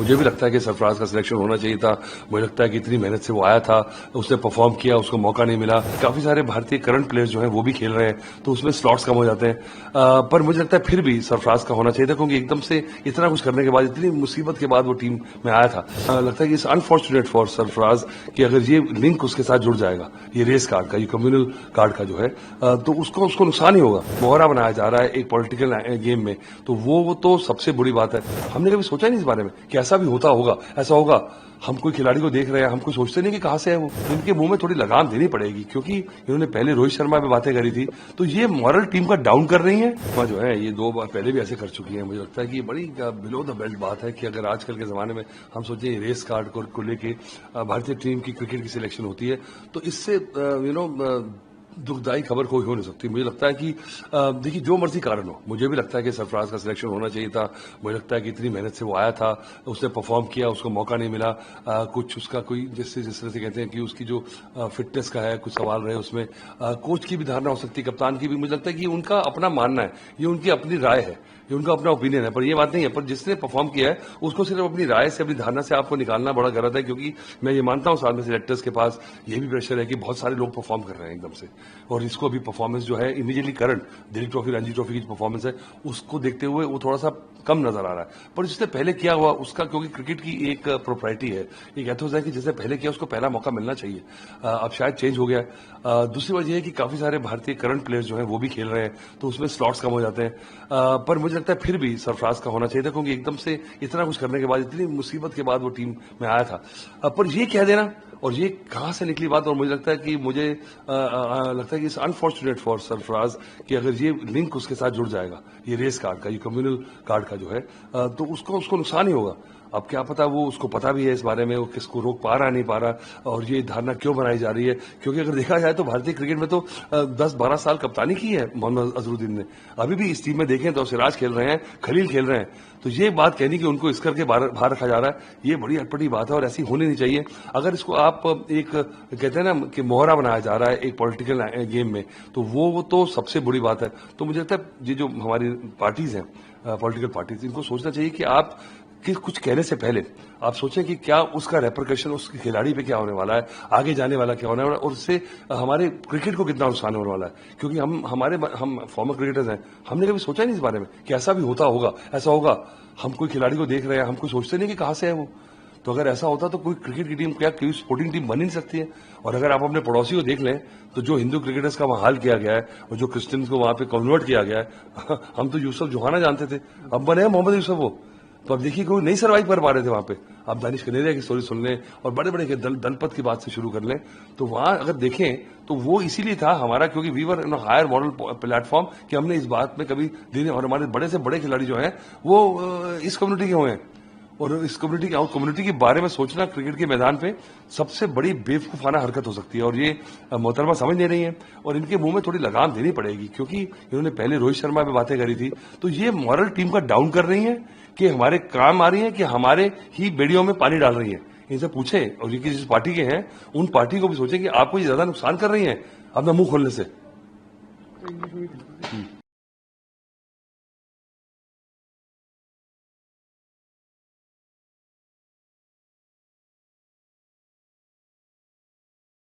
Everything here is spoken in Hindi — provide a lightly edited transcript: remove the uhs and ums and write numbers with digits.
मुझे भी लगता है कि सरफराज का सिलेक्शन होना चाहिए था। मुझे लगता है कि इतनी मेहनत से वो आया था, उसने परफॉर्म किया, उसको मौका नहीं मिला। काफी सारे भारतीय करंट प्लेयर्स जो हैं वो भी खेल रहे हैं, तो उसमें स्लॉट्स कम हो जाते हैं। पर मुझे लगता है फिर भी सरफराज का होना चाहिए था, क्योंकि एकदम से इतना कुछ करने के बाद, इतनी मुसीबत के बाद वो टीम में आया था। लगता है कि इट्स अनफॉर्चुनेट फॉर सरफराज कि अगर ये लिंक उसके साथ जुड़ जाएगा, ये रेस कार्ड का, ये कम्युनल कार्ड का जो है, तो उसको नुकसान ही होगा। मोहरा बनाया जा रहा है एक पॉलिटिकल गेम में, तो वो तो सबसे बुरी बात है। हमने कभी सोचा नहीं इस बारे में कि ऐसा भी होता होगा, ऐसा होगा। हम कोई खिलाड़ी को देख रहे हैं, हम कोई सोचते नहीं कि कहां से है वो। इनके मुंह में थोड़ी लगाम देनी पड़ेगी, क्योंकि इन्होंने पहले रोहित शर्मा पे बातें करी थी, तो ये मॉरल टीम का डाउन कर रही है। जो है ये 2 बार पहले भी ऐसे कर चुकी है। मुझे लगता है कि ये बड़ी बिलो द बेल्ट बात है कि अगर आजकल के जमाने में हम सोचें रेस कार्ड को लेके भारतीय टीम की क्रिकेट की सिलेक्शन होती है, तो इससे दुखदायी खबर कोई हो नहीं सकती। मुझे लगता है कि देखिए, जो मर्जी कारण हो, मुझे भी लगता है कि सरफराज का सिलेक्शन होना चाहिए था। मुझे लगता है कि इतनी मेहनत से वो आया था, उसने परफॉर्म किया, उसको मौका नहीं मिला। कुछ उसका कोई जिस तरह से कहते हैं कि उसकी जो फिटनेस का है, कुछ सवाल रहे उसमें। कोच की भी धारणा हो सकती है, कप्तान की भी। मुझे लगता है कि उनका अपना मानना है, ये उनकी अपनी राय है, ये उनका अपना ओपिनियन है, पर ये बात नहीं है। पर जिसने परफॉर्म किया है उसको सिर्फ अपनी राय से, अपनी धारणा से आपको निकालना बड़ा गलत है, क्योंकि मैं ये मानता हूं साथ में सिलेक्टर्स के पास ये भी प्रेशर है कि बहुत सारे लोग परफॉर्म कर रहे हैं एकदम से, और इसको अभी परफॉर्मेंस जो है immediately current Dilip trophy, Ranji trophy की जो परफॉर्मेंस है, उसको देखते हुए वो थोड़ा सा कम नजर आ रहा है। पर जिसने पहले किया हुआ उसका, क्योंकि क्रिकेट की एक प्रोप्राइटी है, एक एथोस है कि जिसने पहले किया उसको पहला मौका मिलना चाहिए। अब शायद चेंज हो गया है। दूसरी वजह है कि काफी सारे भारतीय करंट प्लेयर्स जो हैं वो भी खेल रहे हैं, तो उसमें स्लॉट्स कम हो जाते हैं। पर मुझे लगता है फिर भी सरफराज का होना चाहिए था, क्योंकि एकदम से इतना कुछ करने के बाद, इतनी मुसीबत के बाद वो टीम में आया था। पर ये कह देना, और ये कहां से निकली बात, और मुझे लगता है कि लगता है कि इट्स अनफॉर्चुनेट फॉर सरफराज कि अगर ये लिंक उसके साथ जुड़ जाएगा, ये रेस कार्ड का, ये कम्युनल कार्ड का जो है, तो उसको नुकसान ही होगा। अब क्या पता वो, उसको पता भी है इस बारे में, वो किसको रोक पा रहा नहीं पा रहा, और ये धारणा क्यों बनाई जा रही है। क्योंकि अगर देखा जाए तो भारतीय क्रिकेट में तो 10-12 साल कप्तानी की है मोहम्मद अजहरुद्दीन ने। अभी भी इस टीम में देखें तो सिराज खेल रहे हैं, खलील खेल रहे हैं। तो ये बात कहनी कि उनको इस करके बाहर रखा जा रहा है, ये बड़ी अटपटी बात है, और ऐसी होनी नहीं चाहिए। अगर इसको आप एक कहते हैं ना कि मोहरा बनाया जा रहा है एक पॉलिटिकल गेम में, तो वो तो सबसे बुरी बात है। तो मुझे लगता है ये जो हमारी पार्टीज हैं, पॉलिटिकल पार्टीज, इनको सोचना चाहिए कि आप कि कुछ कहने से पहले आप सोचें कि क्या उसका रेपरकशन उस खिलाड़ी पे क्या होने वाला है, आगे जाने वाला क्या होने वाला है, और उससे हमारे क्रिकेट को कितना नुकसान होने वाला है। क्योंकि हम फॉर्मर क्रिकेटर्स हैं, हमने कभी सोचा नहीं इस बारे में कि ऐसा भी होता होगा, ऐसा होगा। हम कोई खिलाड़ी को देख रहे हैं, हम कोई सोचते नहीं कि कहां से है वो। तो अगर ऐसा होता तो कोई क्रिकेट की टीम, क्या कोई स्पोर्टिंग टीम बन ही नहीं सकती है। और अगर आप अपने पड़ोसी को देख लें, तो जो हिंदू क्रिकेटर्स का वहां हाल किया गया है, और जो क्रिश्चियंस को वहां पे कन्वर्ट किया गया है हम तो यूसुफ जोहाना जानते थे, अब बने हैं मोहम्मद यूसुफ वो। तो अब देखिए, कोई नहीं सर्वाइव कर पा रहे थे वहां पे। आप दानिश कनेरिया की स्टोरी सुन लें, और बड़े बड़े दलपत की बात से शुरू कर लें, तो वहां अगर देखें तो वो इसीलिए था हमारा, क्योंकि we were in higher model platform, कि हमने इस बात में कभी दिन, और हमारे बड़े से बड़े खिलाड़ी जो हैं वो इस कम्युनिटी के हुए हैं। और इस कम्युनिटी के बारे में सोचना क्रिकेट के मैदान पे सबसे बड़ी बेवकूफाना हरकत हो सकती है, और ये मोहतरमा समझ नहीं रही है, और इनके मुंह में थोड़ी लगाम देनी पड़ेगी, क्योंकि इन्होंने पहले रोहित शर्मा पे बातें करी थी, तो ये मॉरल टीम का डाउन कर रही है कि हमारे काम आ रही है, कि हमारे ही बेड़ियों में पानी डाल रही है। इनसे पूछें, और ये जिस पार्टी के हैं उन पार्टी को भी सोचें कि आपको ये ज्यादा नुकसान कर रही है अपना मुंह खोलने से।